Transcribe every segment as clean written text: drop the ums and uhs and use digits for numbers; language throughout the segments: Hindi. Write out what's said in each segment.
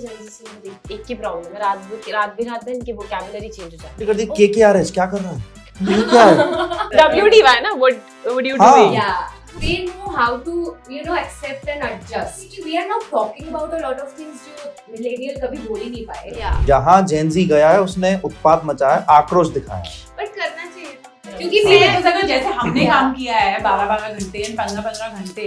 जेंजी से एक की प्रॉब्लम है, रात भी रात है इनकी वोकैबुलरी चेंज हो जाती कर दी KKRS क्या कर रहा है ये क्या है है। WDY ना, what would you do? हाँ. Yeah, they know how to, accept and adjust. We are not talking about a lot of things जो millennial कभी बोल ही नहीं पाए. Yeah. जहाँ जेनजी गया है उसने उत्पात मचाया, आक्रोश दिखाया। But करना चाहिए क्योंकि मैं जैसे हमने काम किया है 12-12 घंटे 15-15 घंटे,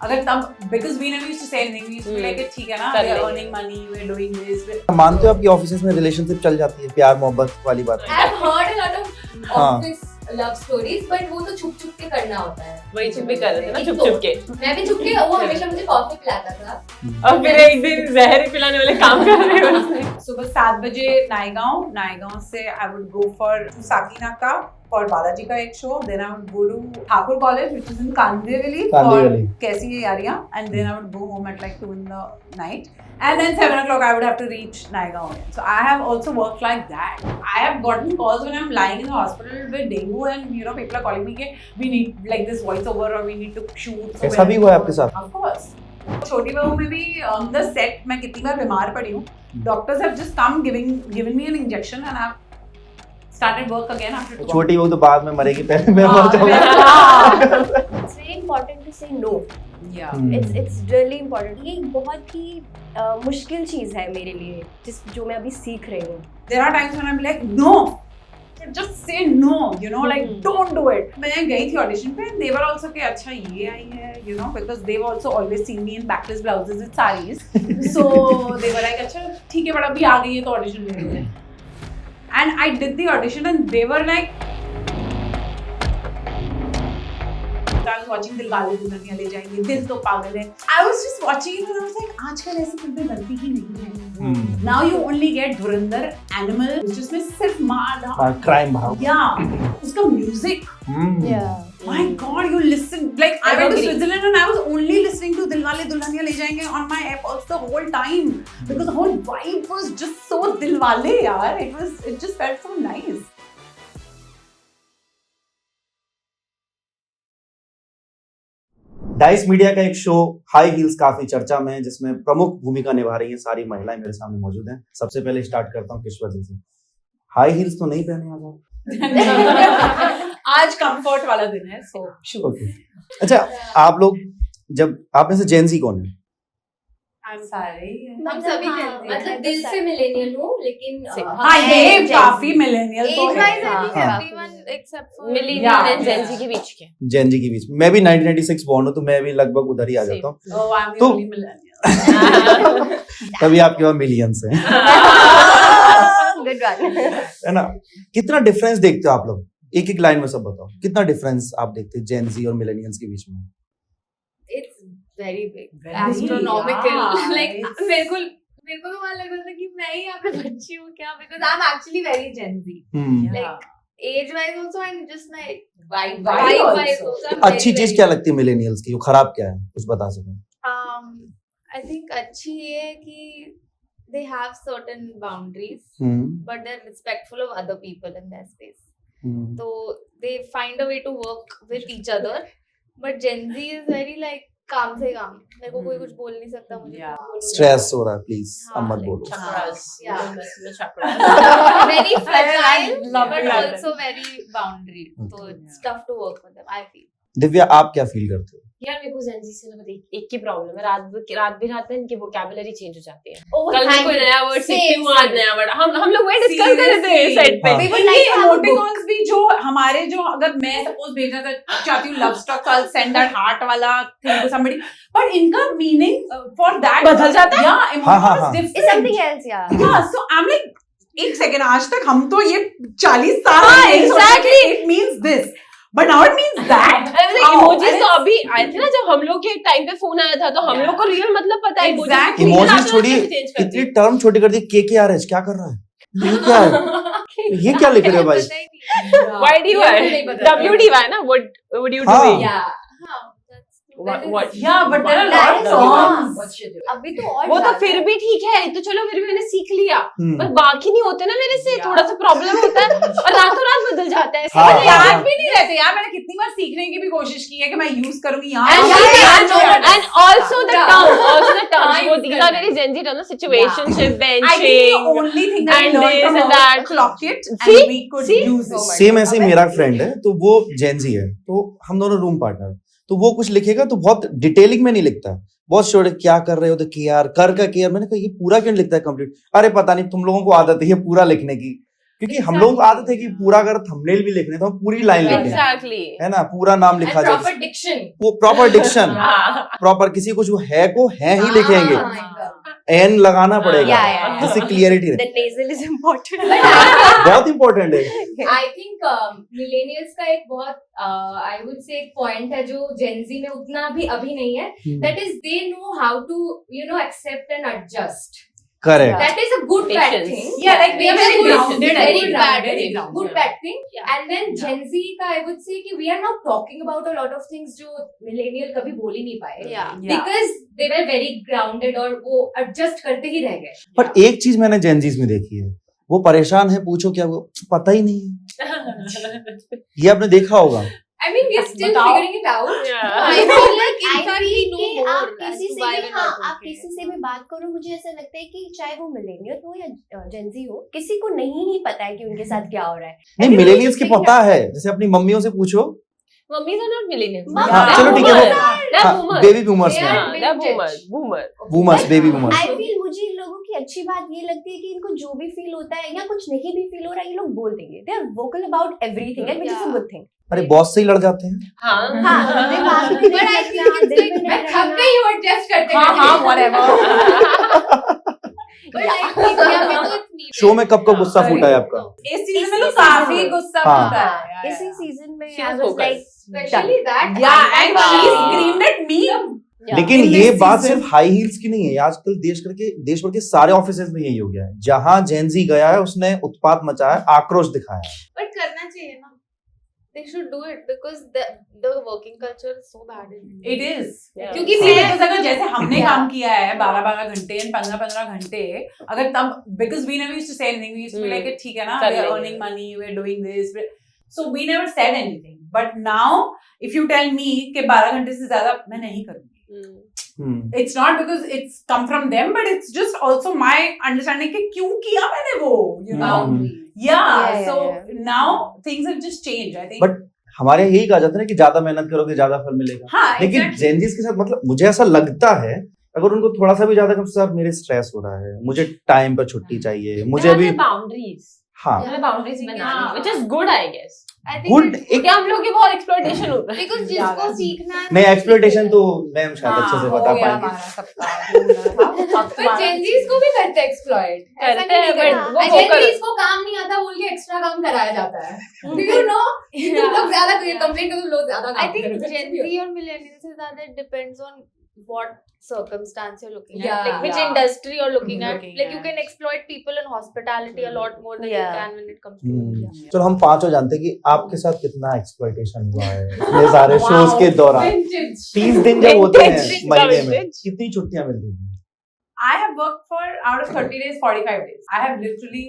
अगर तब because we never used to say anything, we used to be like ठीक है ना, we are earning money, we are doing this. मानते हो आपकी ऑफिसेज में रिलेशनशिप चल जाती है, प्यार मोहब्बत वाली बात? I've heard a lot of office love stories, but वो तो छुप-छुप के करना होता है। वही छुप के कर रहे थे ना, छुप के। मैं भी छुप के, वो हमेशा मुझे कॉफी पिलाता था। और फिर एक दिन जहर ही पिलाने वाले काम कर रहे हो। सुबह 7 बजे नायगांव से I would go for Sakinaka for Balaji का एक show, then I would go to Thakur college which is in Kandivali for कैसी है Yaariyan, and then I would go home at like 2 in the night, and then 7 o'clock I would have to reach Naigaon again. So I have also worked like that. I have gotten calls when I'm lying in the hospital with dengue and people are calling me कि we need like this voiceover or we need to shoot. ऐसा भी हुआ है आपके साथ? Of course. छोटी बहू में भी on the set मैं कितनी बार बीमार पड़ी हूँ. Doctors have just come given me an injection and I've started work again after 2 hours. छोटी बहू तो बाद में मरेगी, पहले मैं मर जाऊंगा। It's very important to say no. Yeah. It's really important. ये बहुत ही मुश्किल चीज है मेरे लिए, जो मैं अभी सीख रही हूँ. There are times when I'm like no, just say no, like don't do it. मैं गई थी audition पे, they were also कि अच्छा ये आई है, because they've also always seen me in backless blouses with sarees. So they were like अच्छा ठीक है, बड़ा अभी आ गई है तो audition ले लेते हैं. And I did the audition and they were like, I was watching Dilwale Dulhania ले जाएंगे, दिल तो पागल है. I was just watching it and I was like, आजकल ऐसी फिल्में बनती ही नहीं है. Now you only get Dhurandhar, Animal, जिसमें सिर्फ मार क्राइम भाव. Yeah, उसका music. Yeah. My God, you listen. Like I went to Switzerland and I was only listening to Dilwale Dulhania ले जाएंगे on my AirPods the whole time because the whole vibe was just so Dilwale यार. It just felt so nice. Dice media का एक शो हाई हील्स काफी चर्चा में है, जिसमें प्रमुख भूमिका निभा रही हैं सारी महिलाएं मेरे सामने मौजूद हैं. सबसे पहले स्टार्ट करता हूं किश्वर जी से. हाई हील्स तो नहीं पहने आज आप? आज कंफर्ट वाला दिन है, so sure. Okay. अच्छा, आप लोग जब आप में से जेनजी कौन है? I'm sorry. हम सभी मतलब दिल से मिलेनियल हूँ, लेकिन हाँ ये काफी मिलेनियल तो है. everyone except for millennial and Gen Z के बीच के. जेनजी के बीच. मैं भी 1996 बॉर्न हूँ, तो मैं भी लगभग उधर ही आ जाता हूँ. Oh, I'm the only millennial. तभी आपके पास मिलियंस हैं. Good one. है ना? कितना डिफरेंस देखते हो आप लोग? एक लाइन में सब बताओ, कितना डिफरेंस आप देखते हैं जेनजी और मिलेनियल्स के बीच में? It's very big, astronomical. Yeah, Like मेरे को तो वहाँ लग रहा था कि मैं ही यहाँ पे बच्ची हूँ क्या, because I'm actually very Gen Z. Like age wise also and just my vibe wise also. अच्छी चीज क्या लगती है मिलेनियल्स की, वो खराब क्या है, कुछ बता सकें? I think अच्छी ये है कि they have certain boundaries, but they're respectful of other people in their space. So they find a way to work with each other. But Gen Z is very like काम से काम, मेरे को कोई कुछ बोल नहीं सकता, मुझे स्ट्रेस हो रहा है, प्लीज अब मत बोलो. very fragile but also very boundary, so it's tough to work with them, I feel. Divya, आप क्या फील करते हो? यार मेरे को जेंजी से ना एक की प्रॉब्लम है, रात भी रात है इनकी वोकैबुलरी चेंज हो जाती है. कल मैं कोई नया वर्ड सीखती हूँ, आज नया वर्ड. हम लोग वही डिस्कस कर रहे थे सेट पे. इमोटिकॉन्स भी जो हमारे जो अगर मैं सपोज भेजना चाहती हूँ लव स्टॉक, तो I'll send that heart वाला thing to somebody, but इनका मीनिंग for that बदल जाता है. Yeah, emoticons different. It's something else, yeah. Yeah, so I'm like, एक सेकंड, आज तक हम तो ये 40 साल exactly. It means this. But now it means that. Emojis तो अभी आए थे ना, जब हम लोग के टाइम पे फोन आया था, तो हम लोग को रियल मतलब पता है. इमोजीज छोड़िए, इतनी टर्म छोटी कर दी. KKRS क्या कर रहा है? ये क्या है? ये क्या लिख रहे हो भाई? YDY, WDY ना, what would you do? Yeah. What? Yeah, but there are That is lot of songs. अभी तो और वो तो ज्यादा फिर है। भी ठीक है, तो चलो फिर भी मैंने सीख लिया, पर बाकी नहीं होते ना मेरे से, Yeah. थोड़ा सा प्रॉब्लम होता है और रातों रात बदल जाता है। हाँ, ऐसे हाँ, याद भी नहीं रहते यार। मैंने कितनी बार सीखने की भी कोशिश की है कि मैं यूज करूंगी यहाँ and also the terms, वो Use these are करना very Gen Z terms, situationship, I think the benching, only thing that and we learned this from and her that. was clock it and See? we could See? use it. Same ऐसे ही मेरा फ्रेंड है, तो वो जेंजी है, तो हम दोनों रूम पार्टनर, तो वो कुछ लिखेगा तो बहुत डिटेलिंग में नहीं लिखता, बहुत शोर क्या कर रहे हो, तो केआर कर का केआर। मैंने कहा ये पूरा क्यों लिखता है कंप्लीट? अरे पता नहीं, तुम लोगों को आदत है ये पूरा लिखने की, क्योंकि हम लोगों को आदत है कि पूरा अगर थंबनेल भी लिखने तो हम पूरी लाइन लिखें, exactly, है ना, पूरा नाम लिखा जाए, proper diction, वो प्रॉपर डिक्शन, प्रॉपर किसी कुछ वो है को है ही लिखेंगे, एन लगाना पड़ेगा Yeah. जिससे क्लियरिटी The रहे, nasal is important. बहुत इंपॉर्टेंट है। आई थिंक मिलेनियल्स का एक बहुत आई वुड से एक पॉइंट है जो जेनजी में उतना भी अभी नहीं है, that is they know how to accept and adjust. Correct, That is a good bad Patience. thing. Yeah, like we are Very very good, grounded, very very bad, grounded, very grounded. good bad thing. Yeah. And then Gen Z का I would say कि we are now talking about a lot of things जो millennial कभी बोल ही नहीं पाए. Yeah. Because they were very grounded और वो adjust करते ही रह गए. पर एक चीज मैंने जेंजीज में देखी है, वो परेशान है, पूछो क्या, वो पता ही नहीं है, ये आपने देखा होगा। I mean we are still बताओ. figuring it out. Yeah. I feel like in I fact we feel know कि more आप as किसी to से why भी, we're हाँ, not आप okay. किसी से भी बात करो, मुझे ऐसा लगता है कि चाहे वो मिलेनियल हो या जेंजी हो, किसी को नहीं ही पता है कि उनके साथ क्या हो रहा है। नहीं, Everybody मिलेनियल्स is की figuring पता out. है, जैसे अपनी मम्मियों से पूछो, Mummies are not millennials. हाँ, They're चलो ठीक है, वो- boomers. They're हाँ, boomers. बेबी बूमर्स They में, are हाँ, they're vintage. boomers. Boomers, baby boomers. I feel मुझे इन लोगों की अच्छी बात ये लगती है कि इनको जो भी फील होता है या कुछ नहीं भी फील हो रहा है, ये लोग बोल देंगे। They are vocal about everything and which is a good thing. अरे बॉस से ही लड़ जाते हैं। हाँ, हाँ, दिमाग में But I think it's like मैं थक गई हूँ adjust करते हाँ हाँ करते. whatever. But like India में तो it's needed. शो में कब कब गुस्सा फूटा है आपका? इस सीजन में तो काफी गुस्सा हाँ. होता है। इसी सीजन में She I was was focused. Like Especially that. Yeah, and she Wow. screamed at me. लेकिन In ये this बात season- सिर्फ हाई हील्स की नहीं है, आजकल देश भर के सारे ऑफिसेज में यही हो गया है। जहां जेंजी गया है उसने उत्पात मचाया, आक्रोश दिखाया है। But करना चाहिए ना. They should do it because the working culture is so bad in India. It is. Yeah. क्योंकि because अगर जैसे हमने काम किया है 12-12 घंटे 15-15 घंटे, अगर तब because we never used to say anything, we used to be like ठीक है ना, कर we are लेंगे. earning money, we are doing this, so we never said anything. But now if you tell me कि 12 घंटे से ज्यादा मैं नहीं करूँगी, it's not because it's come from them, but it's just also my understanding कि क्यों किया मैंने वो, you know. Yeah, so now things have just changed, I think. But हमारे यही कहा जाता है ना कि ज्यादा मेहनत करोगे ज्यादा फल मिलेगा। हाँ, लेकिन exactly. जेंजीज के साथ मतलब मुझे ऐसा लगता है, अगर उनको थोड़ा सा भी ज्यादा कम, सर मेरे स्ट्रेस हो रहा है, मुझे टाइम पर छुट्टी चाहिए, मुझे अभी, boundaries. हाँ boundaries बनानी, Yeah. which is good, I guess. I think good it's एक क्या हम लोग की बहुत exploitation होता है। because Yeah, जिसको सीखना है नहीं, एक्सप्लोइटेशन तो मैम शायद अच्छे से हाँ, बता हो गया पाएंगे। हमारा सबका। But Gen Zs को भी करते हैं exploit. ऐसा करते हैं, नहीं करना. but वो Gen vocal- Zs को काम नहीं आता बोल के एक्स्ट्रा काम कराया जाता है. Do you know? तुम लोग ज्यादा कंप्लेंट करो, लोग ज्यादा I काम think करो. Gen Z और millennials से ज्यादा depends on what circumstance you're looking Yeah. at, like which Yeah. industry you're looking at. Looking Like you at. can exploit people in hospitality a lot more than Yeah. you can when it comes to India. चलो हम पांचों जानते हैं कि आपके साथ कितना एक्सप्लॉइटेशन हुआ है इतने सारे शोज के दौरान। Vintage. 30 दिन जब होते हैं Vintage. महीने में, Vintage. कितनी छुट्टियां मिलती हैं? I have worked for out of 30 days 45 days. I have literally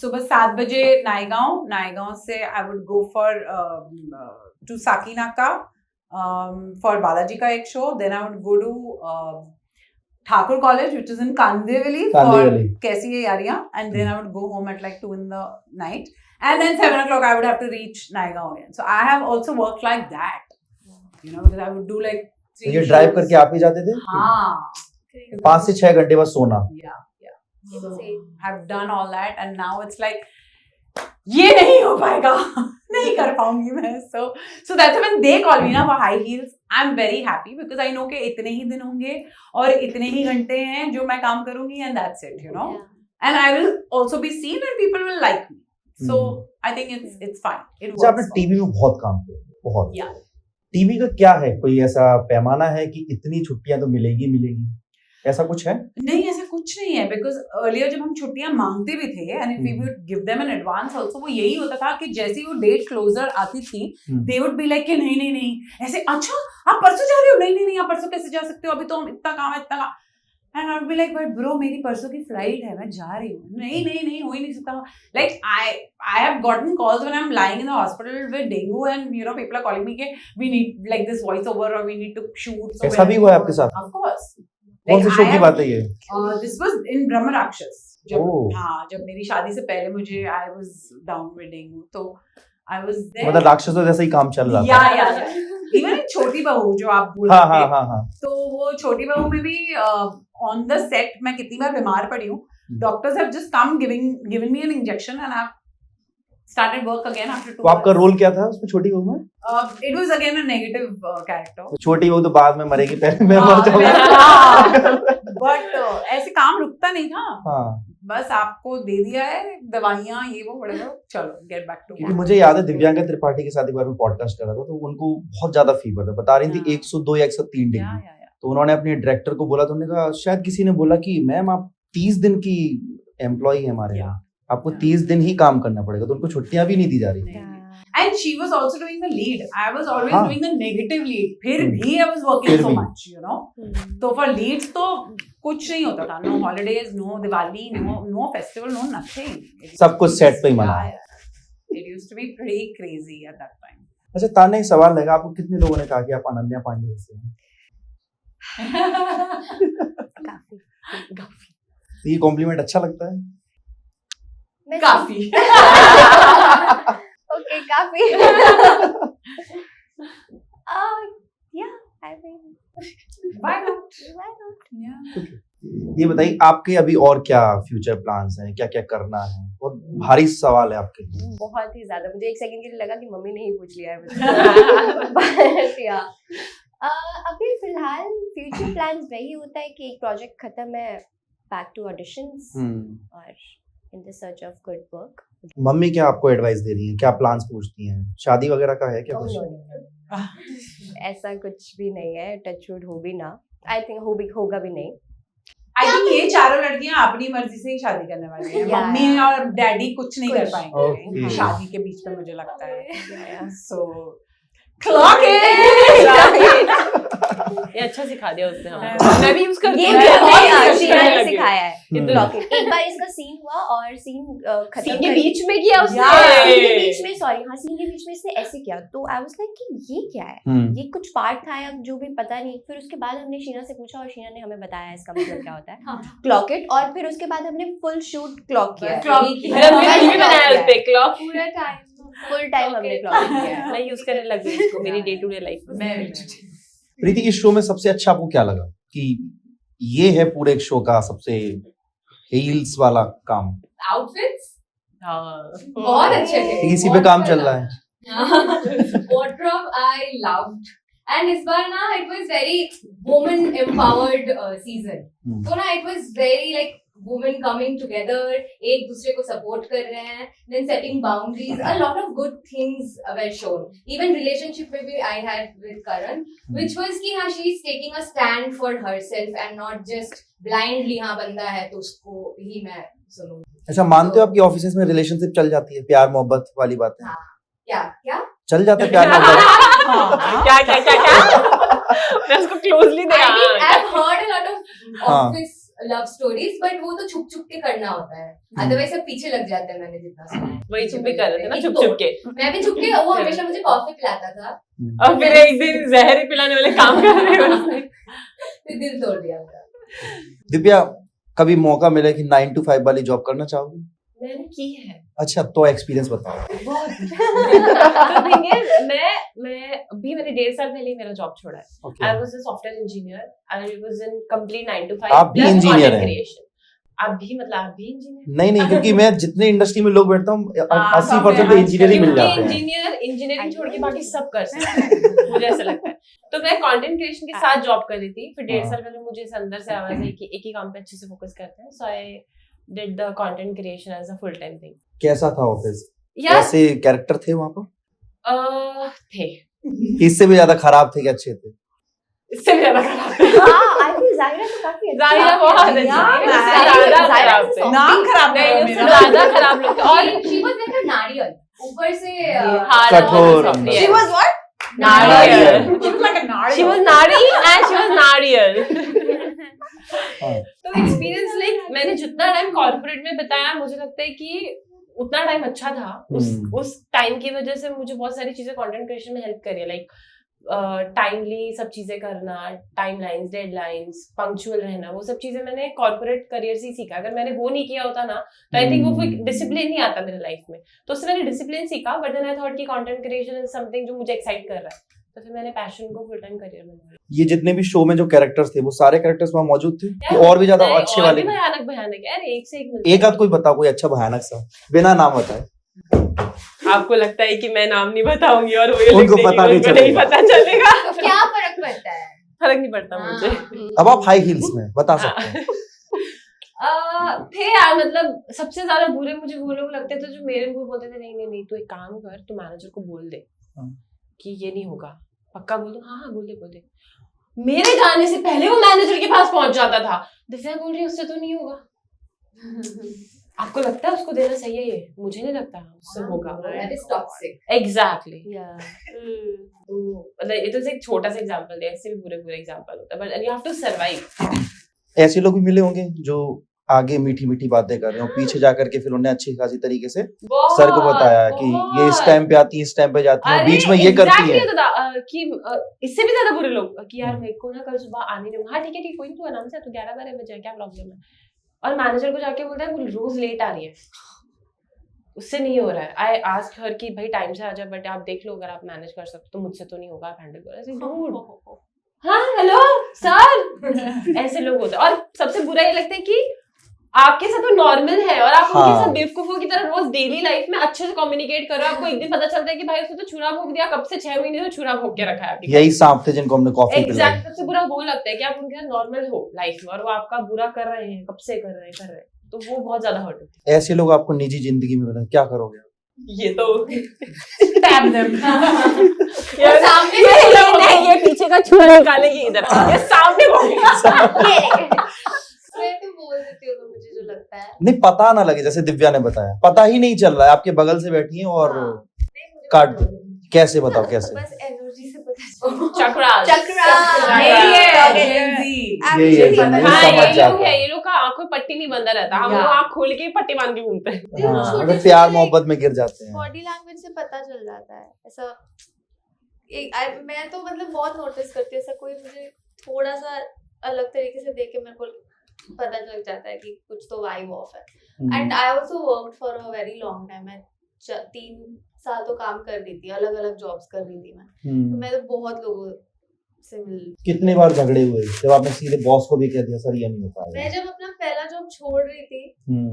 सुबह 7 बजे नायगांव से I would go for to Sakinaka for Balaji का एक show. Then I would go to Thakur College, which is in Kandivali for Kandivali. Kaisi Hai Yaariyan, and then I would go home at like 2 in the night, and then 7 o'clock I would have to reach Naigaon again. So I have also worked like that, you know, because I would do like 3 ये ड्राइव shows. करके आप ही जाते थे? हाँ, 5 से 6 घंटे बस सोना। yeah. So Same. I've done all that, and now it's like ये नहीं हो पाएगा, नहीं कर पाऊंगी मैं. So that's when they call me ना for high heels. I'm very happy because I know कि इतने ही दिन होंगे और इतने ही घंटे हैं जो मैं काम करूंगी, and that's it, you know. Yeah. And I will also be seen and people will like me. So I think it's fine. It जैसे आपने works. टीवी में बहुत काम किया, बहुत। Yeah. टीवी का क्या है, कोई ऐसा पैमाना है कि इतनी छुट्टियां तो मिलेगी, ऐसा कुछ है? नहीं, ऐसा कुछ नहीं है, बिकॉज अर्लियर जब हम छुट्टियां मांगते भी थे and if we would give them an advance also, वो यही होता था कि जैसे ही वो डेट क्लोजर आती थी दे वुड बी लाइक कि नहीं नहीं नहीं ऐसे, अच्छा आप परसों जा रहे हो, नहीं नहीं नहीं आप परसों कैसे जा सकते हो, अभी तो हम इतना काम है इतना काम, and I would be like but bro मेरी परसों की फ्लाइट है, मैं जा रही हूँ, नहीं नहीं नहीं हो ही नहीं सकता. Like I have gotten calls when I am lying in the hospital with dengue and you know people are calling me के we need like this voice over or we need to shoot. ऐसा भी हुआ है आपके साथ? Of course. कौन से शो की बात है ये? दिस वाज इन ब्रह्म राक्षस. Oh. हाँ, जब मेरी शादी से पहले मुझे I was down with dengue, तो आई वाज देयर. मतलब राक्षस तो जैसा ही काम चल रहा था. या इवन छोटी बहू जो आप बोल हाँ रहे हाँ थे, हाँ हाँ. तो वो छोटी बहू में भी ऑन द सेट मैं कितनी बार बीमार पड़ी हूँ. Doctors have just come given me an injection and I started work again after 2 तो आपका रोल क्या था उसमें छोटी बहू में? It was again a negative character. तो छोटी बहू तो बाद में मरेगी, पहले मैं मर जाऊंगा. बट ऐसे काम रुकता नहीं था. हाँ. बस आपको दे दिया है दवाइयाँ ये वो बड़े चलो गेट बैक टू. क्योंकि मुझे याद है दिव्यांका त्रिपाठी के साथ एक बार मैं पॉडकास्ट कर रहा था, तो उनको बहुत ज्यादा फीवर था, बता रही थी 102 या 103 डिग्री. तो उन्होंने अपने डायरेक्टर को बोला, तो उन्होंने कहा शायद किसी ने बोला कि मैम आप 30 दिन की एम्प्लॉय है हमारे यहाँ, आपको 30 दिन ही काम करना पड़ेगा, तो उनको छुट्टियां भी नहीं दी जा रही थी. And she was also doing the lead. I was always हाँ. doing the negative lead. फिर भी I was working so much, you know. तो for leads तो कुछ नहीं होता था. No holidays, no Diwali, no festival, no nothing. सब कुछ सेट पे ही मना. It used to be pretty crazy at that time. अच्छा ताने, एक सवाल लगा, आपको कितने लोगों ने कहा कि आप अनन्या पांडे से हैं? काफी. ये कॉम्प्लीमेंट अच्छा लगता है? काफी. Okay, काफी. Yeah, I mean, Why not? why not? Yeah. ये बताइए आपके अभी और क्या फ्यूचर प्लान्स हैं, क्या क्या करना है? बहुत भारी सवाल है आपके लिए. बहुत ही ज्यादा. मुझे एक सेकंड के लिए लगा कि मम्मी ने ही पूछ लिया है मुझसे. But, yeah. अभी फिलहाल फ्यूचर प्लान्स वही होता है कि एक प्रोजेक्ट खत्म है, बैक टू ऑडिशंस और in the search of good work. Mummy क्या आपको एडवाइस दे रही हैं, क्या प्लान्स पूछती हैं, शादी वगैरह का है क्या कुछ? ऐसा कुछ भी नहीं है, टचवुड हो भी ना. आई थिंक होगा भी नहीं. I think ये चारों लड़कियां अपनी मर्जी से ही शादी करने वाली हैं. Yeah. मम्मी और डैडी कुछ नहीं कर कुछ. पाएंगे Okay. शादी के बीच में, मुझे लगता है. Yeah. So clock it. ये अच्छा सिखा दिया उसने हमें. हाँ. मैं भी यूज करती ये हूँ. भी बहुत हमें ही शीना ने लगे. सिखाया है. हम्म. ब्लॉकेट. एक बार इसका सीन हुआ और सीन खत्म सीन के कर- बीच में किया उसने. Yeah. सीन के बीच में, सॉरी हाँ, सीन के बीच में इसने ऐसे किया, तो आई वाज लाइक कि ये क्या है, ये कुछ पार्ट था या जो भी पता नहीं. फिर उसके बाद हमने शीना से पूछा और शीना ने हमें बताया इसका मतलब क्या होता है, हाँ. Clock it. और फिर उसके बाद हमने फुल शूट क्लॉक किया. Clock मेरा movie भी बनाया उस पे क्लॉक. पूरा टाइम फुल टाइम हमने क्लॉक किया. मैं यूज करने लग गई इसको मेरी डे टू डे लाइफ में. मैं प्रीति, इस शो में सबसे अच्छा आपको क्या लगा कि ये है पूरे एक शो का सबसे हील्स वाला काम? आउटफिट्स हाँ. बहुत अच्छे थे. इसी पे काम चल रहा है. Wardrobe I loved. And इस बार ना it was very woman empowered season. तो ना it was very like women coming together, एक दूसरे को support कर रहे हैं, then setting boundaries. A lot of good things were shown. Even relationship में भी I had with Karan, which was कि हाँ she is taking a stand for herself and not just blindly हाँ बंदा है तो उसको ही मैं सुनूंगी. अच्छा, मानते हो आपकी ऑफिस में रिलेशनशिप चल जाती है, प्यार मोहब्बत वाली बातें? क्या चल जाता है प्यार मोहब्बत? क्या क्या क्या क्या? मैं उसको क्लोजली I mean, देखा. I've heard a lot of हाँ. office love stories, but वो तो छुप छुप के करना होता है. Otherwise सब पीछे लग जाते हैं, मैंने जितना सुना है. वही छुप के कर रहे थे ना, छुप छुप के. मैं भी छुप के, वो हमेशा मुझे कॉफी पिलाता था. और फिर एक दिन जहर ही पिलाने वाले काम कर रहे हो उसने. फिर दिल तोड़ दिया था. दिव्या, कभी मौका मिले कि 9 to 5 वाली जॉब करना चाहोगे? मैंने की है. अच्छा, तो एक्सपीरियंस बताओ. The thing is, मैं अभी मैंने 1.5 साल पहले ही मेरा जॉब छोड़ा है. Okay. I was a software engineer and it was in complete 9 to 5. आप भी plus engineer content हैं? creation. आप भी मतलब आप भी इंजीनियर? नहीं, क्योंकि मैं जितने इंडस्ट्री में लोग बैठता हूँ 80% हाँ, इंजीनियरिंग मिल जाते हैं. इंजीनियरिंग छोड़ के बाकी सब कर सकते हैं, मुझे ऐसा लगता है. तो मैं कंटेंट क्रिएशन के साथ जॉब कर रही थी. फिर 1.5 साल पहले मुझे इस अंदर से आवाज आई कि एक ही काम पे अच्छे से फोकस करते हैं. So I did the content creation as a full time thing. कैसा था ऑफिस? यार ऐसे कैरेक्टर थे वहाँ पर? थे. इससे भी ज्यादा खराब थे कि अच्छे थे? इससे भी ज्यादा खराब थे. हाँ, I feel जाहिरा तो काफी अच्छी जाहिरा है। बहुत अच्छी यार, है, उससे जाहिरा ज्यादा खराब थे। नाम खराब नहीं, है उससे मेरा। ज्यादा खराब लोग थे। और she was like a नारियल, ऊपर से हार्ड कठोर और अंदर। She was what? नारियल। She was like a नारियल। She was nari and she was नारियल। हाँ। तो एक्सपीरियंस लाइक मैंने जितना टाइम कॉर्पोरेट में बताया, मुझे लगता है कि उतना टाइम अच्छा था। उस टाइम की वजह से मुझे बहुत सारी चीजें कंटेंट क्रिएशन में हेल्प करी है, लाइक टाइमली सब चीजें करना, टाइमलाइंस, डेडलाइंस, पंक्चुअल रहना, वो सब चीजें मैंने कॉर्पोरेट करियर से ही सीखा। अगर मैंने वो नहीं किया होता ना तो आई थिंक वो डिसिप्लिन नहीं आता मेरे लाइफ में। तो उससे मैंने डिसिप्लिन सीखा, बट देन आई थॉट कि कंटेंट क्रिएशन इज समथिंग जो मुझे एक्साइट कर रहा है, तो फिर मैंने पैशन को फुल टाइम करियर बनाया। ये जितने भी शो में जो कैरेक्टर्स थे वो सारे कैरेक्टर्स वहाँ मौजूद थे कि और भी ज्यादा नहीं, अच्छे और वाले भी भी? भयानक भयानक यार, एक से एक मिलता एक आध कोई बताओ, कोई अच्छा भयानक सा बिना नाम बताए। आपको लगता है कि मैं नाम नहीं बताऊंगी और वो ये उनको लिख देगी, पता नहीं उनको चलेगा। पता चलेगा। तो क्या फर्क पड़ता है? फर्क नहीं पड़ता हाँ। मुझे। अब आप हाई हील्स में बता सकते हैं। थे यार, मतलब सबसे ज्यादा बुरे मुझे वो लोग लगते थे जो मेरे मुंह बोलते थे नहीं नहीं नहीं, तू एक काम कर, तू मैनेजर को बोल दे हाँ। कि ये नहीं होगा, पक्का बोल दो। हाँ हाँ बोल दे। मेरे जाने से पहले वो मैनेजर के पास पहुंच जाता था। दिव्या बोल रही है उससे तो नहीं होगा। आपको लगता है उसको देना सही है? ये मुझे नहीं लगता उससे होगा। That is toxic. Exactly. Yeah. मतलब ये तो एक छोटा सा एग्जांपल है, ऐसे भी बुरे एग्जांपल होता है, but you have to survive. ऐसे लोग भी मिले होंगे जो आगे मीठी मीठी बातें कर रहे हो, पीछे जाकर के फिर उन्हें अच्छी खासी तरीके से सर को बताया कि ये इस टाइम पे आती है, इस टाइम पे जाती है, बीच में ये करती है। कि इससे भी ज्यादा बुरे लोग कि यार मेरे को ना कल सुबह आने नहीं, हाँ ठीक है कोई नहीं, तू आराम से, तू 11-12 बजे, क्या प्रॉब्लम है? और मैनेजर को जाके बोलता है वो रोज लेट आ रही है, उससे नहीं हो रहा है। आई आस्क्ड हर कि भाई टाइम से आ जा, बट आप देख लो अगर आप मैनेज कर सकते तो, मुझसे तो नहीं होगा, आप हैंडल करो। हाँ हेलो सर, ऐसे लोग होते हैं। और सबसे बुरा ये लगता है कि आपके साथ वो नॉर्मल है और आप उनके साथ बेवकूफों की तरह रोज डेली लाइफ में अच्छे से कम्युनिकेट कर रहे हो। आपको एक दिन पता चलता है कि भाई उसने तो छुरा भोग दिया, कब से 6 महीने से छुरा भोग के रखा है आपके। यही सांप थे जिनको हमने कॉफी पिलाई। एग्जैक्ट, सबसे बुरा वो लगता है कि आप उनके साथ नॉर्मल हो लाइफ में और वो आपका बुरा कर रहे हैं, कब से कर रहे हैं, तो वो बहुत ज्यादा हर्ट होता है। ऐसे लोग आपको निजी जिंदगी में मिले, क्या करोगे? ये तो Stab them. यार सामने नहीं, ये पीछे का छुरा निकालेगी इधर, ये सामने मैं तो बोल देती हूँ, तो मुझे जो लगता है नहीं पता ना लगे, जैसे दिव्या ने बताया, पता ही नहीं चल रहा है, आपके बगल से बैठी है और हाँ, नहीं, मुझे काट पता दो। कैसे बताओ कैसे? बस एनर्जी से पता चलता चक्रास। यही है, Gen Z. यही है, Actually, ये हाँ, समझ ये लोग जाता है, है। ये लोग का आंखों में पट्टी नहीं बंधा रहता, हम Yeah. लोग आंख खोल के पट्टी बांध के घूमते हैं। हाँ, छोटे मतलब छोटे प्यार like- मोहब्बत में गिर जाते हैं। बॉडी लैंग्वेज से पता चल जाता है ऐसा। मैं तो मतलब बहुत नोटिस करती हूँ, ऐसा कोई मुझे थोड़ा सा अलग तरीके से देख के मेरे को पता चल जाता है कि कुछ तो वाइब ऑफ है। And I also worked for a very long time. मैं 3 साल तो काम कर रही थी, अलग अलग जॉब्स कर रही थी मैं, तो मैं तो बहुत लोगों से मिल। कितनी बार झगड़े हुए जब आपने सीधे बॉस को भी कह दिया सर ये नहीं हो मैं पाएगा? जब अपना पहला जॉब छोड़ रही थी, हम्म,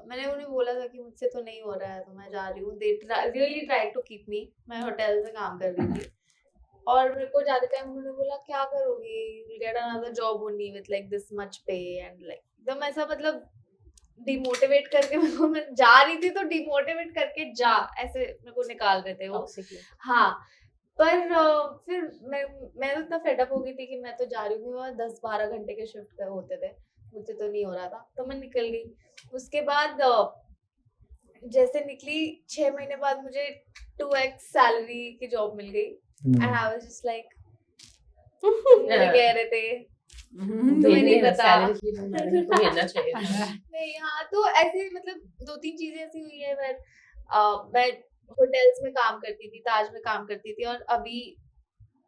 मैंने उन्हें बोला था कि मुझसे तो नहीं हो रहा है, तो मैं जा रही हूँ। They really try to keep me. मैं होटल में काम कर रही थी और मेरे को जाते टाइम उन्होंने बोला क्या करोगी, you will get another job only with like this much पे एंड लाइक एकदम ऐसा, मतलब डिमोटिवेट करके मेरे को, मैं जा रही थी तो डिमोटिवेट करके जा ऐसे मेरे को निकाल रहे थे वो। हाँ, पर फिर मैं तो इतना फेडअप हो गई थी कि मैं तो जा रही हूँ, 10-12 घंटे के शिफ्ट होते थे, मुझसे तो नहीं हो रहा था, तो मैं निकल गई। उसके बाद जैसे निकली 6 महीने बाद मुझे 2x सैलरी की जॉब मिल गई and I was just like, मुझे कह रहे थे तुम्हें नहीं पता मिलना चाहिए। नहीं। हाँ, तो ऐसे मतलब 2-3 चीजें ऐसी हुई है। मैं होटल्स में काम करती थी, ताज में काम करती थी, और अभी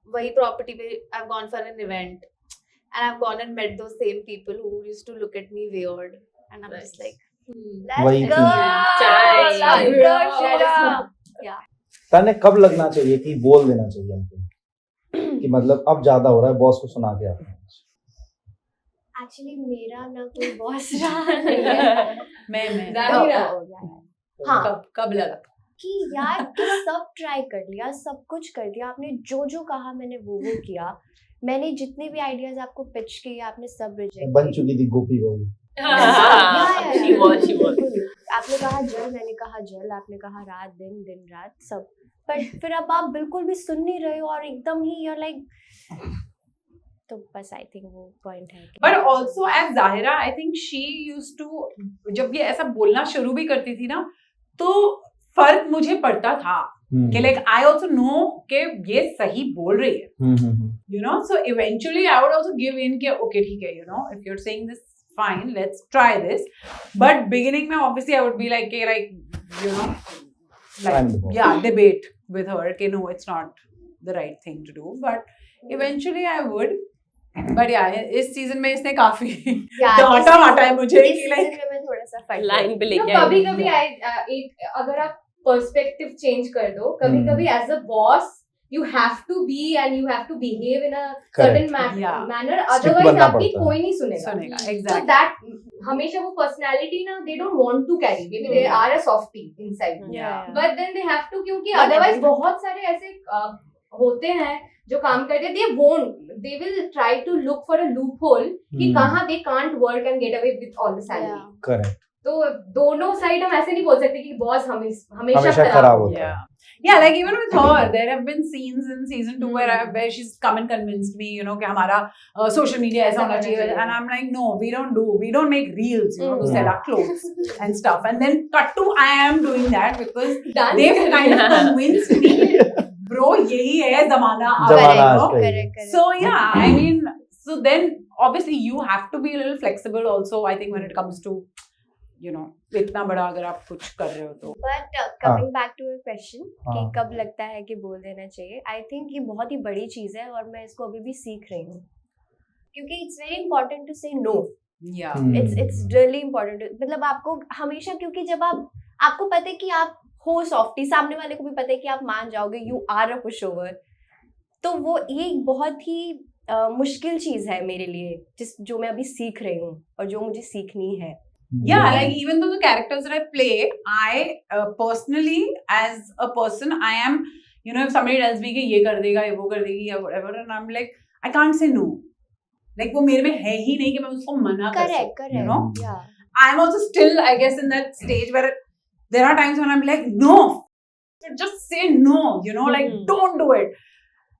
वही प्रॉपर्टी पे I have gone for an event and I have gone and met those same people who used to look at me weird and I am just like वही Let's go! Chai. Let's go, Shira! तने कब लगना चाहिए कि बोल देना चाहिए हमको कि मतलब अब ज्यादा हो रहा है, बॉस को सुना के आते हैं? Actually, मेरा ना कोई बॉस रहा नहीं है। मैं जाहिरा। हाँ, कब लगा? कि यार कि सब ट्राई कर लिया, सब कुछ कर दिया, आपने जो जो कहा मैंने वो किया, मैंने जितने भी आइडियाज आपको पिच किए आपने सब रिजेक्ट बन चुकी थी गोपी बहू। आपने कहा जल, मैंने कहा जल, आपने कहा रात दिन, दिन रात, सब। पर फिर अब आप बिल्कुल भी सुन नहीं रहे हो और एकदम ही you're like तो बस आई थिंक वो पॉइंट है कि But also as Zahira, I think she used to, जब ये ऐसा बोलना शुरू भी करती थी ना, तो फर्क मुझे पड़ता था कि like I also know कि ये सही बोल रही है, you know. So eventually I would also give in कि okay ठीक है, you know, if you're saying this, fine, let's try this. But beginning में obviously I would be like you know, like yeah, debate with her कि no, it's not the right thing to do. But eventually I would. But yeah, इस सीजन में इसने काफी डांटा वाटा है मुझे कि like मैं थोड़ा सा फट लाइन पे लेके कभी कभी एक अगर आप पर्सपेक्टिव चेंज कर दो, कभी कभी as a boss you have to be and you have to behave in a certain manner, otherwise आपकी कोई नहीं सुनेगा. So exactly. that हमेशा वो personality ना they don't want to carry, maybe they are a softie inside, but then they have to, क्योंकि otherwise बहुत सारे ऐसे होते हैं जो काम करते हैं, they will try to look for a loophole कि कहाँ they can't work and get away with all the salary. Correct. तो दोनों साइड हम ऐसे नहीं बोल सकते कि बॉस हमेशा खराब होता है. Yeah, like even with her, there have been scenes in season 2 where she's come and convinced me, you know, कि हमारा social media ऐसा होना चाहिए, and I'm like, no, we don't make reels, you know, to sell our clothes and stuff, and then cut to I am doing that because they've kind of convinced me, bro, यही है ज़माना correct. So yeah, I mean, so then obviously you have to be a little flexible also, I think, when it comes to, you know, इतना बड़ा अगर आप कुछ कर रहे हो तो. But coming back to your question कि कब लगता है कि बोल देना चाहिए, I think ये बहुत ही बड़ी चीज़ है और मैं इसको अभी भी सीख रही हूँ, क्योंकि it's very important to say no. Yeah. It's really important to, मतलब आपको हमेशा, क्योंकि जब आपको पता है कि आप हो सॉफ्टी, सामने वाले को भी पता है कि आप मान जाओगे, you are a pushover, तो वो ये बहुत ही मुश्किल चीज़ है मेरे लिए, जो मैं अभी सीख रही हूँ और जो मुझे सीखनी है. Yeah, like even though the characters that I play, I personally as a person, I am, you know, if somebody tells me कि ये कर देगा, ये वो कर देगी या whatever, and I'm like, I can't say no. Like वो मेरे में है ही नहीं कि मैं उसको मना कर सकूं. Correct. You know? Yeah. I'm also still, I guess, in that stage where there are times when I'm like, no, just say no, you know, like don't do it.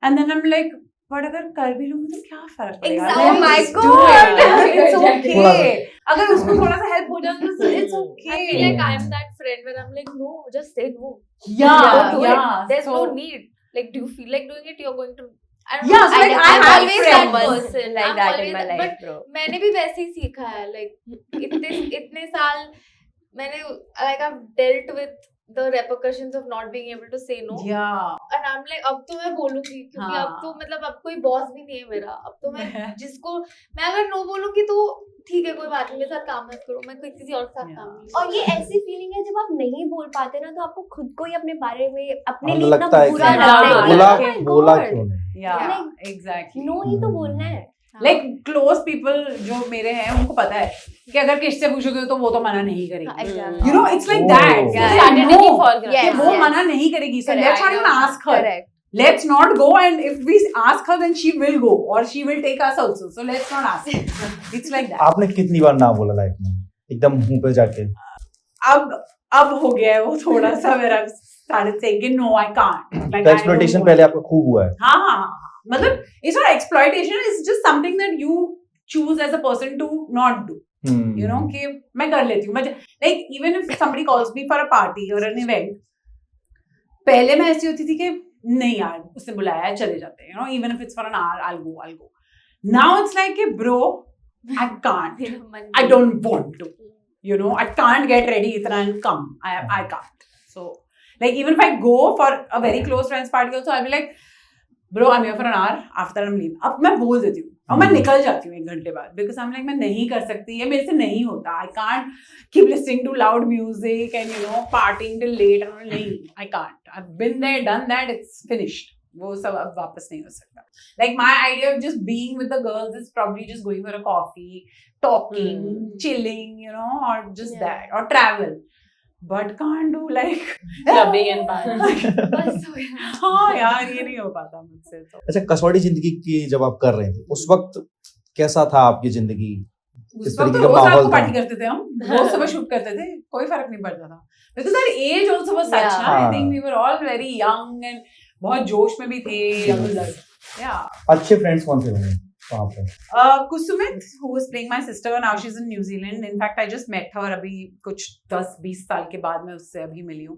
And then I'm like, but अगर कर भी लूँगी तो क्या फर्क पड़ेगा? Oh my God, it's okay. अगर उसको थोड़ा सा help हो जाए तो it's okay. I feel like I'm that friend where I'm like, no, just say no. Yeah, Don't do yeah. it. There's So- no need. Like, do you feel like doing it? You're going to. I don't Yeah, know. so like I I'm have always that friends person. like I'm that in always my life, but bro. मैंने भी वैसे ही सीखा है. Like इतने साल मैंने like I've dealt with the repercussions of not being able to say no. Yeah. And I'm like, अब तो मैं बोलूंगी, क्योंकि अब तो मतलब अब कोई बॉस भी नहीं है मेरा. अब तो मैं जिसको मैं अगर नो बोलूंगी तो ठीक है, कोई बात नहीं, मेरे साथ काम मत करो, मैं कोई किसी और के साथ काम नहीं. और ये ऐसी फीलिंग है जब आप नहीं बोल पाते ना, तो आपको खुद को ही अपने बारे में अपने हमें लिए इतना लगता है बुरा कि लगता है. बोला Oh my बोला God. क्यों नहीं. Yeah, Like, exactly. नो ही तो बोलना है. Like close people जो मेरे हैं उनको पता है कि अगर किसी से पूछोगे तो वो तो मना नहीं करेगी. Exactly. You know, it's like Oh. that. Yeah. They Started know taking for कि granted. वो Yes. मना नहीं करेगी. So Correct. let's not even ask her. Correct. Let's not go, and if we ask her, then she will go, or she will take us also. So let's not ask her. It's like that. आपने कितनी बार ना बोला लाइफ में, एकदम मुंह पे जाके? अब हो गया है वो थोड़ा सा मेरा started saying no, I can't. Like, तो एक्सप्लॉइटेशन पहले आपको खूब हुआ है. हाँ. मतलब it's not exploitation. It's just something that you choose as a person to not do. You know, कि मैं कर लेती हूँ. Like even if somebody calls me for a party or an event, पहले मैं ऐसी होती थी कि नहीं यार उसने बुलाया है चले जाते हैं. You know, even if it's for an hour, I'll go. Now it's like bro, I can't. I don't want to. You know, I can't get ready itna and come. I can't. So like even if I go for a very close friend's party also, I'll be like, bro, I'm here for an hour. After I'm leaving. अब मैं बोल देती हूँ और मैं निकल जाती हूँ 1 घंटे बाद, because I'm like मैं नहीं कर सकती, ये मेरे से नहीं होता. I can't keep listening to loud music and you know partying till late. नहीं, I can't. I've been there, done that. It's finished. वो सब अब वापस नहीं हो सकता. Like my idea of just being with the girls is probably just going for a coffee, talking, chilling, you know, or just that, or travel. But can't do like Clubbing and partying. बस हो गया. हाँ यार ये नहीं हो पाता मुझसे तो. अच्छा, कसौटी जिंदगी की जब आप कर रहे थे, उस वक्त कैसा था आपकी जिंदगी? उस वक्त रोज रात को पार्टी करते थे हम, रोज सुबह शूट करते थे, कोई फर्क नहीं पड़ता था. Because that age also was such, na? I think we were all very young and बहुत जोश में भी थे. Yeah. अच्छे फ्रेंड्स कौन से बने? वहाँ पे Kusumit, who was playing my sister, now she's in New Zealand. In fact, I just met her अभी कुछ 10-20 साल के बाद मैं उससे अभी मिली हूँ.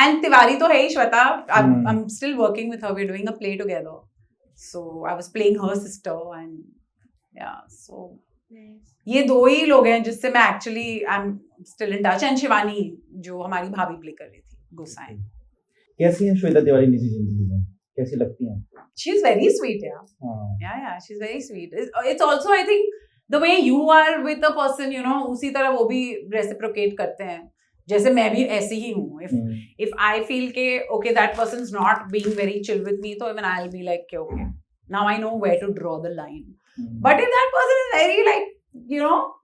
And तिवारी तो है ही Shweta. I'm still working with her. We're doing a play together. So I was playing her sister and yeah. So ये दो ही लोग हैं जिससे मैं actually I'm still in touch. And Shivani जो हमारी भाभी play कर रही थी गोसाई. कैसी है श्वेता तिवारी निजी जिंदगी में? कैसी लगती हैं? She's very sweet, yeah. Yeah, she's very sweet. It's also, I think, the way you are with a person, you know, उसी तरह वो भी reciprocate करते हैं. जैसे मैं भी ऐसी ही हूँ. If I feel के okay that person's not being very chill with me, तो even I'll be like okay, now I know where to draw the line. But if that person is very like, you know,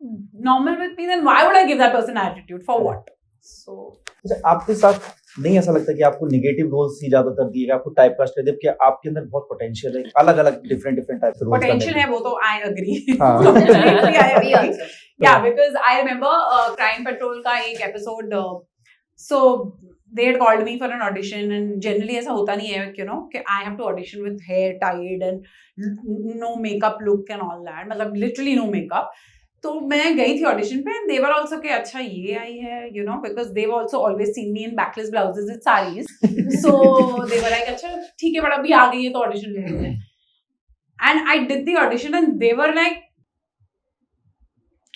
normal with me, then why would I give that person attitude for what? So. अच्छा, आपके साथ नहीं ऐसा लगता कि आपको नेगेटिव रोल्स ही ज्यादातर दिए गए, आपको टाइप कास्ट कर दिया कि आपके अंदर बहुत पोटेंशियल है, अलग अलग डिफरेंट टाइप के रोल्स पोटेंशियल है वो तो आई एग्री. हाँ. Completely I agree. Yeah, because I remember Crime Patrol का एक episode, so they had called me for an audition and generally ऐसा होता नहीं है, you know, कि I have to audition with hair tied and no makeup look and all that, मतलब literally no makeup. तो मैं गई थी ऑडिशन पे and they were also कि अच्छा ये आई है, you know, because they've also always seen me in backless blouses with sarees. So they were like अच्छा ठीक है बड़ा अभी आ गई है तो ऑडिशन ले लेते हैं. And I did the audition and they were like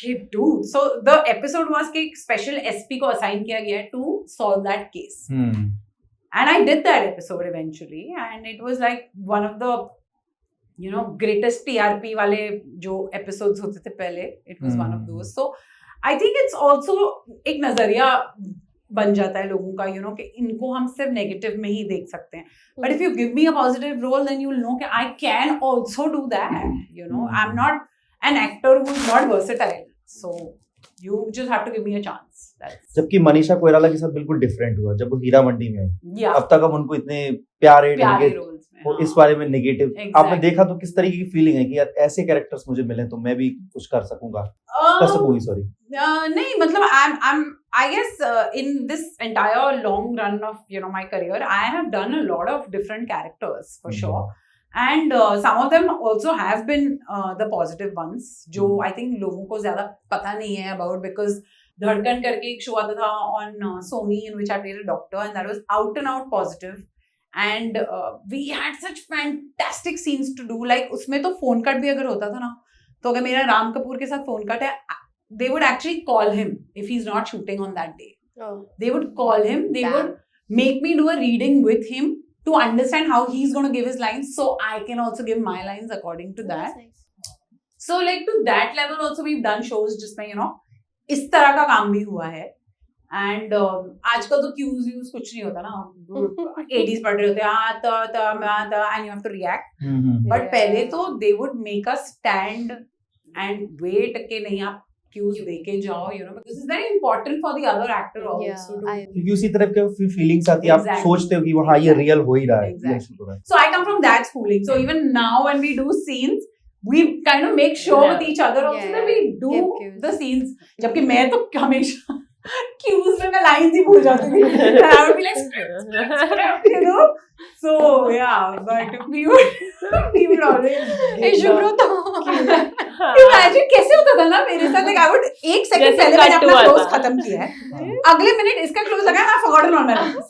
hey dude, so the episode was कि special SP को assign किया गया to solve that case. And I did that episode eventually and it was like one of the, you know, greatest TRP वाले जो episodes होते थे पहले. It was one of those. So I think it's also एक नजरिया बन जाता है लोगों का, you know, कि इनको हम सिर्फ negative में ही देख सकते हैं. But if you give me a positive role, then you'll know कि I can also do that. You know, I'm not an actor who's not versatile. So you just have to give me a chance. जबकि मनीषा कोइराला के साथ बिल्कुल डिफरेंट हुआ जब वो हीरा मंडी में आई. अब तक हम उनको इतने प्यारे रोल्स वो इस बारे में नेगेटिव आपने देखा तो किस तरीके की फीलिंग है कि यार ऐसे कैरेक्टर्स मुझे मिले तो मैं भी कुछ कर सकूंगा, कर सकूंगी. सॉरी नहीं मतलब I'm I guess in this entire long run of, you know, my career I have done a lot of different characters for sure. And some of them also have been the positive ones जो I think लोगों को ज़्यादा पता नहीं है about, because धड़कन करके एक शो आता था on Sony in which I played a doctor and that was out and out positive and we had such fantastic scenes to do. Like उसमें तो phone cut भी अगर होता था ना तो अगर मेरा राम कपूर के साथ phone cut है they would actually call him if he's not shooting on that day. They would call him, they would make me do a reading with him to understand how he's going to give his lines so I can also give my lines according to that. So like to that level also we've done shows जिसमें, you know, इस तरह का काम भी हुआ है. And आजकल तो cues views कुछ नहीं होता ना, 80s पढ़ रहे होते हैं and you have to react. But पहले तो they would make us stand and wait कि नहीं आप cues देके जाओ, you know, because it's very important for the other actor also to. क्योंकि उसी तरह के फीलिंग्स आती है, आप सोचते हो कि वहाँ ये रियल हो ही रहा है. So I come from that schooling. So even now when we do scenes, we kind of make sure with each other also that we do the scenes. जबकि मैं तो हमेशा cues में मैं lines ही भूल जाती थी. And I would be like, you know. So yeah, but we would always. Imagine कैसे होता था ना मेरे साथ, like I would एक सेकंड पहले मैंने अपना क्लोज खत्म किया है, अगले मिनट इसका क्लोज लगा मैं forgotten on my lines.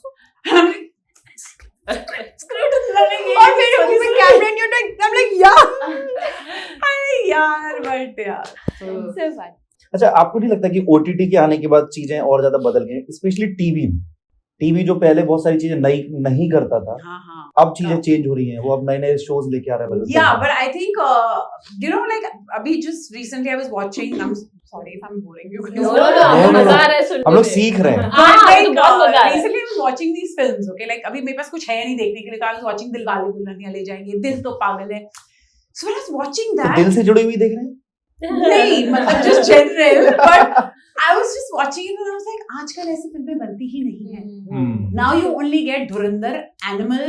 और मेरे मुंह में कैमरा नहीं होता, I'm like yeah, अरे यार but yeah. So fun. अच्छा, आपको नहीं लगता कि OTT के आने के बाद चीजें और ज्यादा बदल गई, स्पेशली टीवी जो पहले बहुत सारी चीजें नहीं करता था, अब चीजें चेंज हो रही हैं, वो अब नए शोज लेके आ रहा है. Yeah, but I think you know, like अभी just recently I was watching, I'm sorry if I'm boring you. No, मजा आ रहा है सुनने में. हम लोग सीख रहे हैं. Recently I'm watching these films, okay, like अभी मेरे पास कुछ है नहीं देखने के लिए, तो I was watching Dilwale Dulhania ले जाएंगे, दिल तो पागल है. So when I was watching that, दिल से जुड़ी हुई देख रहे हैं? नहीं मतलब just general, but I was just watching it and I was like, आजकल ऐसी फिल्में बनती ही नहीं है. Now you only get Dhurandhar, Animal,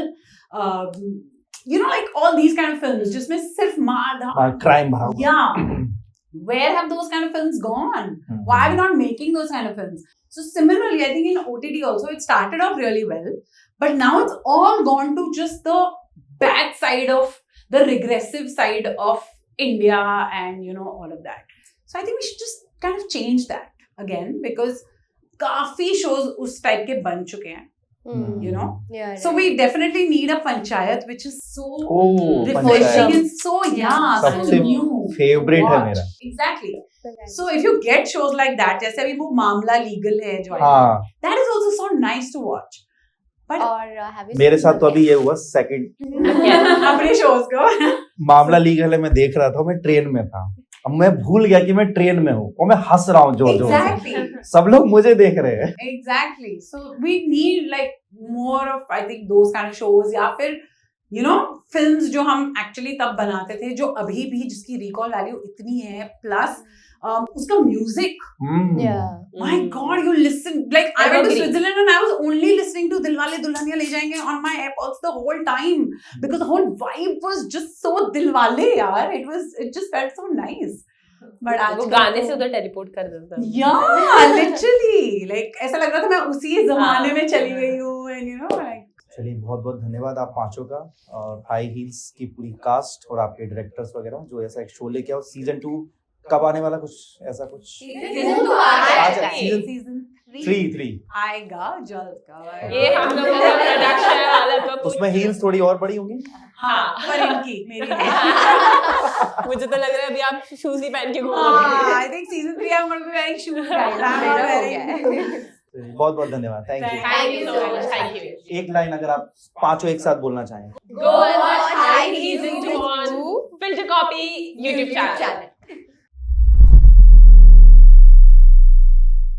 you know, like all these kind of films जिसमें सिर्फ मार crime भाग. Yeah, where have those kind of films gone? Why are we not making those kind of films? So similarly, I think in OTT also it started off really well, but now it's all gone to just the bad side of the regressive side of India and all of that. So I think we should just kind of change that again because काफी shows उस type के बन चुके हैं. Yeah, So we definitely need a panchayat which is so refreshing panchayat and so so सबसे new. फेवरेट है watch. मेरा. Exactly. right. So if you get shows like that, जैसे अभी वो मामला लीगल है जो है, हाँ that is also so nice to watch. But और have you मेरे seen साथ तो the अभी ये हुआ सेकंड अपने shows को मामला लीगल है. मैं देख रहा था, मैं ट्रेन में था, अब मैं भूल गया कि मैं ट्रेन में हूँ और मैं हंस रहा हूँ जोर जोर से. exactly. सब लोग मुझे देख रहे हैं. Exactly. So we need like more of I think those kind of shows या फिर films जो हम actually तब बनाते थे जो अभी भी जिसकी recall value इतनी है plus उसका music. Yeah. My God, you listen like I went to Evergreen. Switzerland and I was only listening to Dilwale Dulhaniya Le Jayenge on my AirPods the whole time because the whole vibe was just so Dilwale yaar. It just felt so nice. But वो आजकल गाने तो- से उधर टेलीपोर्ट कर देता है. Yeah, literally. Like ऐसा लग रहा था मैं उसी जमाने में चली गई हूँ and like. चलिए बहुत बहुत धन्यवाद आप पांचों का और हाई हील्स की पूरी कास्ट और आपके डायरेक्टर्स वगैरह जो ऐसा एक शो लेके आओ. सीजन 2 कब आने वाला, कुछ ऐसा कुछ? Season 2 अच्छा, season season Season 3 3 आएगा जल्द का. ये हम लोगों का प्रोडक्शन वाला तो उसमें हील्स थोड़ी और बड़ी होंगी. हाँ पर इनकी मेरी नहीं. मुझे तो लग रहा है अभी आप शूज ही पहन के घूमोगे. I think season 3 I'm going to be wearing shoes guys. I'm not wearing. बहुत बहुत धन्यवाद. Thank you. Thank you so much. Thank you. एक लाइन अगर आप पांचों एक साथ बोलना चाहें. Go and watch High Heels on Filter Copy YouTube channel.